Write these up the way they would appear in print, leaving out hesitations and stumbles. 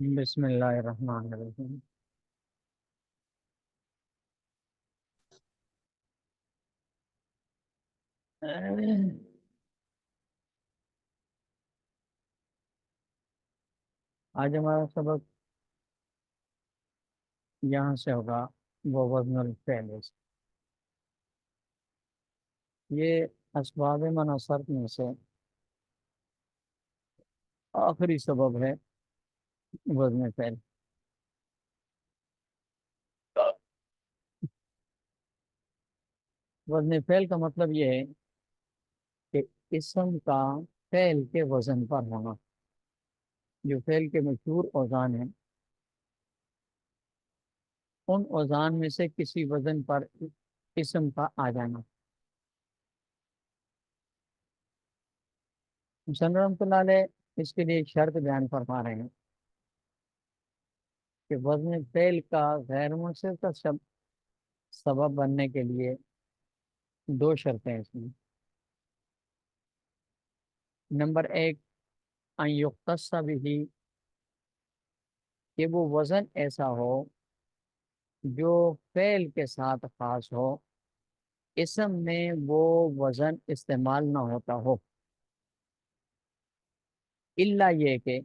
بسم اللہ الرحمن الرحیم۔ آج ہمارا سبق یہاں سے ہوگا، وہ وزن الفعل سے۔ یہ اسباب مناصرت میں سے آخری سبب ہے وزن فعل۔ وزن فعل کا مطلب یہ ہے کہ اسم کا فعل کے وزن پر ہونا۔ جو فعل کے مشہور اوزان ہیں، ان اوزان میں سے کسی وزن پر اسم کا آ جانا۔ حسن رحمۃ اللہ علیہ اس کے لیے ایک شرط بیان فرما رہے ہیں کہ وزن فعل کا غیر منصرف کا سبب بننے کے لیے دو شرطیں ہیں اس میں۔ نمبر ایک، ان یختص بھی، کہ وہ وزن ایسا ہو جو فعل کے ساتھ خاص ہو، اسم میں وہ وزن استعمال نہ ہوتا ہو، الا یہ کہ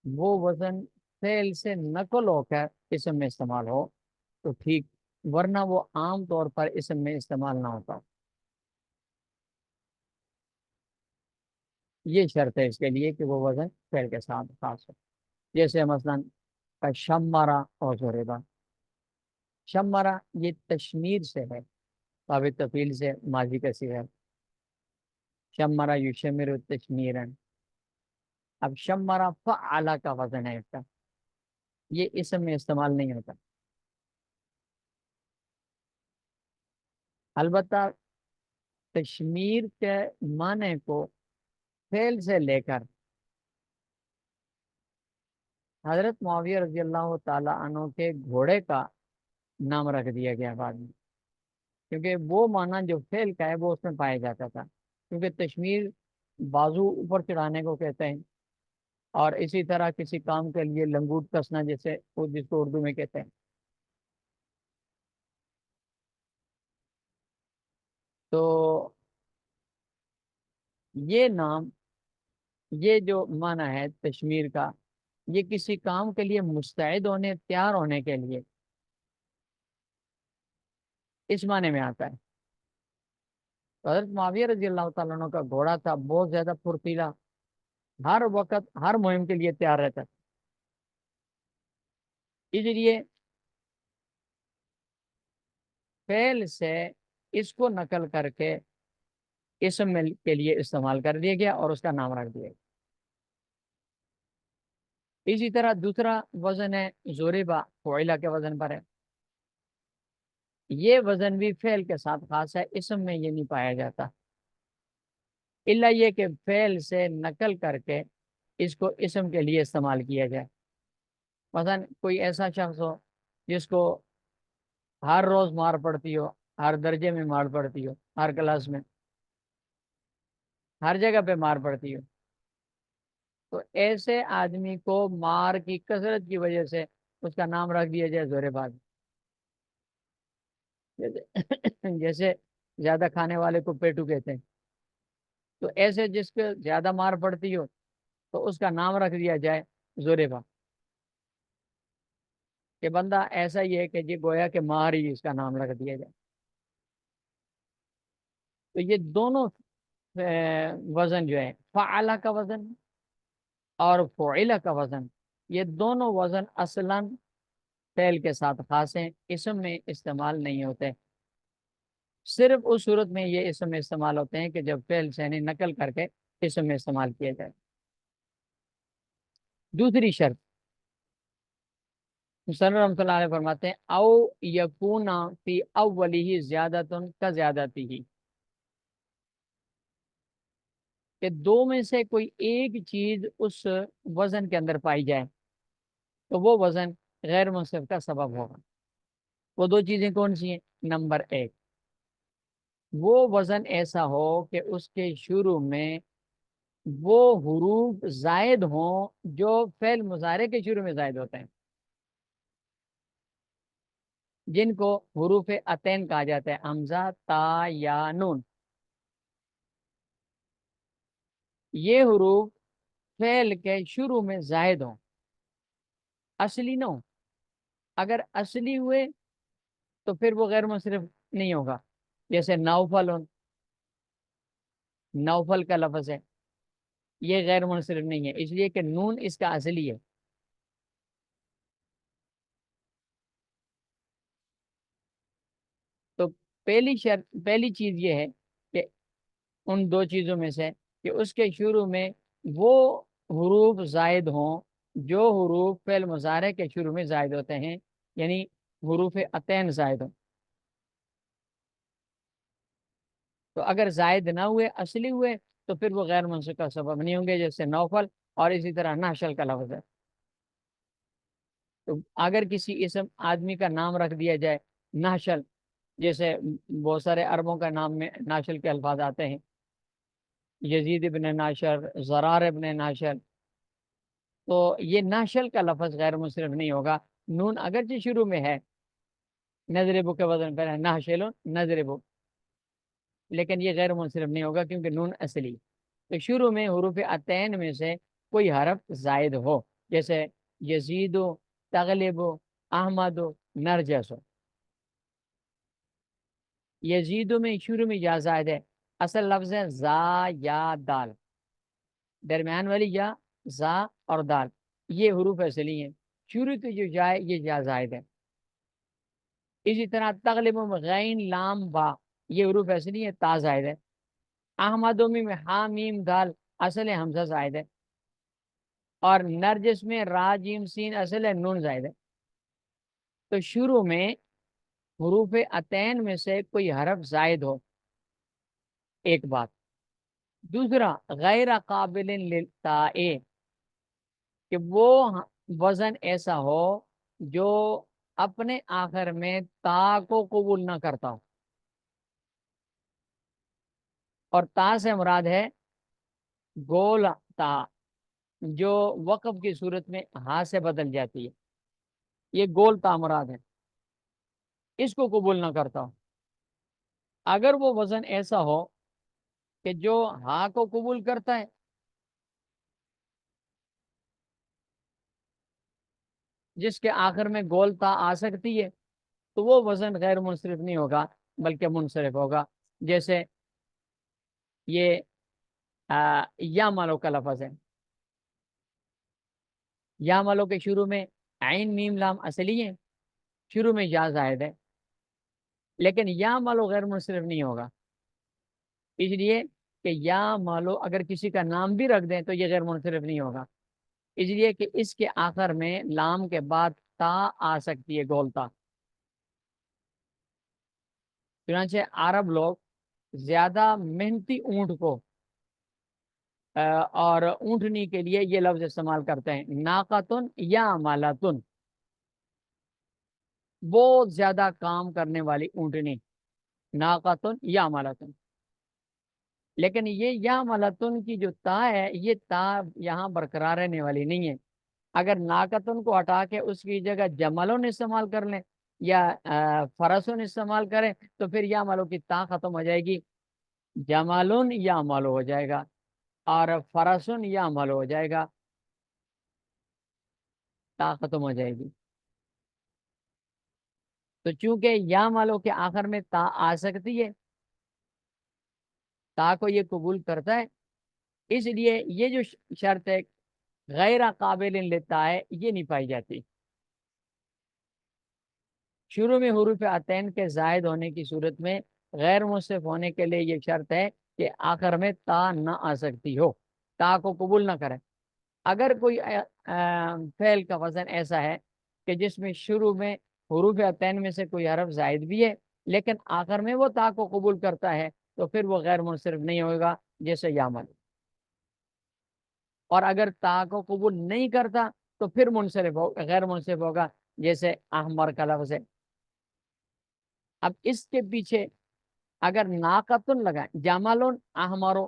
وہ وزن فعل سے نقل ہو کر اسم میں استعمال ہو تو ٹھیک، ورنہ وہ عام طور پر اسم میں استعمال نہ ہوتا۔ یہ شرط ہے اس کے لیے کہ وہ وزن فعل کے ساتھ خاص ہو۔ جیسے مثلا شمرا اور ضربا۔ شمرا یہ تشمیر سے ہے، باب تفعیل سے ماضی کا صیغہ ہے۔ شمرا یشمر تشمیرا۔ اب شمرا فعل کا وزن ہے اس کا، یہ اسم میں استعمال نہیں ہوتا۔ البتہ تشمیر کے معنی کو فعل سے لے کر حضرت معاویہ رضی اللہ تعالی عنہ کے گھوڑے کا نام رکھ دیا گیا بعد میں، کیونکہ وہ معنی جو فعل کا ہے وہ اس میں پایا جاتا تھا۔ کیونکہ تشمیر بازو اوپر چڑھانے کو کہتے ہیں، اور اسی طرح کسی کام کے لیے لنگوٹ کسنا، جیسے جس کو اردو میں کہتے ہیں۔ تو یہ نام، یہ جو معنی ہے تشمیر کا، یہ کسی کام کے لیے مستعد ہونے، تیار ہونے کے لیے اس معنی میں آتا ہے۔ تو حضرت معاویہ رضی اللہ تعالیٰ عنہ کا گھوڑا تھا بہت زیادہ پھرتیلا، ہر وقت ہر مہم کے لیے تیار رہتا تھا۔ اس لیے فعل سے اس کو نقل کر کے اسم کے لیے استعمال کر دیا گیا اور اس کا نام رکھ دیا گیا۔ اسی طرح دوسرا وزن ہے ضربا، فعلا کے وزن پر ہے۔ یہ وزن بھی فعل کے ساتھ خاص ہے، اسم میں یہ نہیں پایا جاتا، الا یہ کہ فعل سے نقل کر کے اس کو اسم کے لیے استعمال کیا جائے۔ مثلا کوئی ایسا شخص ہو جس کو ہر روز مار پڑتی ہو، ہر درجے میں مار پڑتی ہو، ہر کلاس میں، ہر جگہ پہ مار پڑتی ہو، تو ایسے آدمی کو مار کی کثرت کی وجہ سے اس کا نام رکھ دیا جائے زور باز۔ جیسے زیادہ کھانے والے کو پیٹو کہتے ہیں، تو ایسے جس کو زیادہ مار پڑتی ہو تو اس کا نام رکھ دیا جائے زور باز، کہ بندہ ایسا ہی ہے کہ جی گویا کہ مار ہی اس کا نام رکھ دیا جائے۔ تو یہ دونوں وزن جو ہے، فعلا کا وزن اور فعلا کا وزن، یہ دونوں وزن اصلاً فعل کے ساتھ خاص ہیں، اسم میں استعمال نہیں ہوتے۔ صرف اس صورت میں یہ اسم میں استعمال ہوتے ہیں کہ جب فعل سے نقل کر کے اسم میں استعمال کیا جائے۔ دوسری شرط، مصنف رحمۃ اللہ علیہ فرماتے ہیں او یکون فی اولی زیادۃ کا زیادتی ہی، کہ دو میں سے کوئی ایک چیز اس وزن کے اندر پائی جائے تو وہ وزن غیر منصرف کا سبب ہوگا۔ وہ دو چیزیں کون سی ہیں؟ نمبر ایک، وہ وزن ایسا ہو کہ اس کے شروع میں وہ حروف زائد ہوں جو فعل مضارع کے شروع میں زائد ہوتے ہیں، جن کو حروف عطین کہا جاتا ہے، حمزہ، تا یا نون۔ یہ حروف فعل کے شروع میں زائد ہوں، اصلی نہ ہوں۔ اگر اصلی ہوئے تو پھر وہ غیر منصرف نہیں ہوگا، جیسے نوفل، نوفل کا لفظ ہے، یہ غیر منصرف نہیں ہے، اس لیے کہ نون اس کا اصلی ہے۔ تو پہلی چیز یہ ہے کہ ان دو چیزوں میں سے کہ اس کے شروع میں وہ حروف زائد ہوں جو حروف فعل مضارع کے شروع میں زائد ہوتے ہیں، یعنی حروف عطین زائد ہوں۔ تو اگر زائد نہ ہوئے، اصلی ہوئے، تو پھر وہ غیر منصرف کا سبب نہیں ہوں گے، جیسے نوفل، اور اسی طرح ناشل کا لفظ ہے۔ تو اگر کسی اسم آدمی کا نام رکھ دیا جائے ناشل، جیسے بہت سارے عربوں کا نام میں ناشل کے الفاظ آتے ہیں، یزید ابن ناشر، زرار ابن ناشر، تو یہ ناشل کا لفظ غیر منصرف نہیں ہوگا، نون اگرچہ شروع میں ہے، نظربو کے وزن پر ہے، ناشل نظربو، لیکن یہ غیر منصرف نہیں ہوگا کیونکہ نون اصلی۔ تو شروع میں حروف عطین میں سے کوئی حرف زائد ہو، جیسے یزید، تغلب، احمد، نرجس۔ یزید میں شروع میں یا زائد ہے، اصل لفظ ہے زا یا دال، درمیان والی یا زا اور دال، یہ حروف اصلی ہیں، شروع کی جو جائے یہ یا زائد ہے۔ اسی طرح تغلب میں غین لام با، یہ حروف اصلی ہے، تا زائد ہے۔ احمدومی میں ہا میم دال، اصل ہے حمزہ زائد ہے، اور نرجس میں را جیم سین، اصل ہے نون زائد ہے۔ تو شروع میں حروف عطین میں سے کوئی حرف زائد ہو، ایک بات۔ دوسرا، غیر قابل للتاء، کہ وہ وزن ایسا ہو جو اپنے آخر میں تا کو قبول نہ کرتا ہو، اور تا سے مراد ہے گول تا، جو وقف کی صورت میں ہا سے بدل جاتی ہے، یہ گول تا مراد ہے، اس کو قبول نہ کرتا ہو۔ اگر وہ وزن ایسا ہو کہ جو ہا کو قبول کرتا ہے، جس کے آخر میں گول تا آ سکتی ہے، تو وہ وزن غیر منصرف نہیں ہوگا بلکہ منصرف ہوگا، جیسے یہ یا مالو کا لفظ ہے، یا مالو کے شروع میں عین میم لام اصلی ہے، شروع میں یا زائد ہے، لیکن یا مالو غیر منصرف نہیں ہوگا، اس لیے کہ یا مالو اگر کسی کا نام بھی رکھ دیں تو یہ غیر منصرف نہیں ہوگا، اس لیے کہ اس کے آخر میں لام کے بعد تا آ سکتی ہے، گولتا۔ چنانچہ عرب لوگ زیادہ محنتی اونٹ کو اور اونٹنی کے لیے یہ لفظ استعمال کرتے ہیں، ناقتن یا مالاتن، بہت زیادہ کام کرنے والی اونٹنی، ناقتن یا مالاتن۔ لیکن یہ یا مالاتن کی جو تا ہے، یہ تا یہاں برقرار رہنے والی نہیں ہے، اگر ناقتن کو ہٹا کے اس کی جگہ جملون استعمال کر لیں یا فرسون استعمال کریں تو پھر یا مالو کی تا ختم ہو جائے گی، جمالون یا مالو ہو جائے گا، اور فرسون یا مالو ہو جائے گا، تا ختم ہو جائے گی۔ تو چونکہ یا مالو کے آخر میں تا آ سکتی ہے، تا کو یہ قبول کرتا ہے، اس لیے یہ جو شرط ہے غیر قابل لیتا ہے، یہ نہیں پائی جاتی۔ شروع میں حروف عطین کے زائد ہونے کی صورت میں غیر منصرف ہونے کے لیے یہ شرط ہے کہ آخر میں تا نہ آ سکتی ہو، تا کو قبول نہ کرے۔ اگر کوئی فعل کا وزن ایسا ہے کہ جس میں شروع میں حروف عطین میں سے کوئی حرف زائد بھی ہے لیکن آخر میں وہ تا کو قبول کرتا ہے، تو پھر وہ غیر منصرف نہیں ہوگا، جیسے یامل۔ اور اگر تا کو قبول نہیں کرتا تو پھر منصرف غیر منصرف ہوگا، جیسے احمر کا لفظ ہے۔ اب اس کے پیچھے اگر ناقتن لگائیں، جمالون احمرو،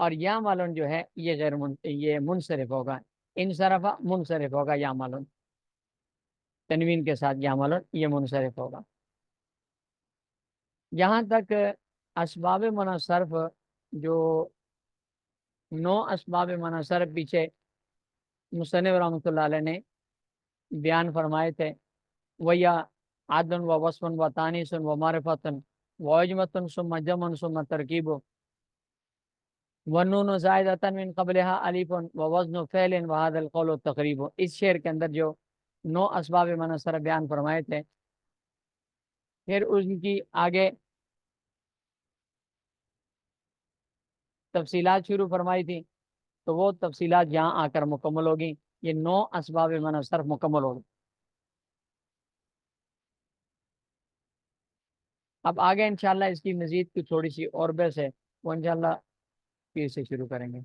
اور یا مالون جو ہے یہ یہ منصرف ہوگا، انصرفہ منصرف ہوگا، یا مالون تنوین کے ساتھ یا مالون یہ منصرف ہوگا۔ یہاں تک اسباب منع صرف جو 9 اسباب منع صرف پیچھے مصنف رحمۃ اللہ علیہ نے بیان فرمائے تھے، ویا عدن و وصفن و تانیسن و معرفتن و عجمتن ثم جمن ثم ترکیب ونون زائدتن من قبلها الف و وزن فعل و هذا القول تقریب۔ اس شعر کے اندر جو 9 اسباب منع صرف بیان فرمائے تھے، پھر ان کی آگے تفصیلات شروع فرمائی تھی، تو وہ تفصیلات یہاں آ کر مکمل ہوگی، یہ 9 اسباب منع صرف مکمل ہوگی۔ اب آگے انشاءاللہ اس کی مزید کی تھوڑی سی اور بحث ہے، وہ انشاءاللہ پھر سے شروع کریں گے۔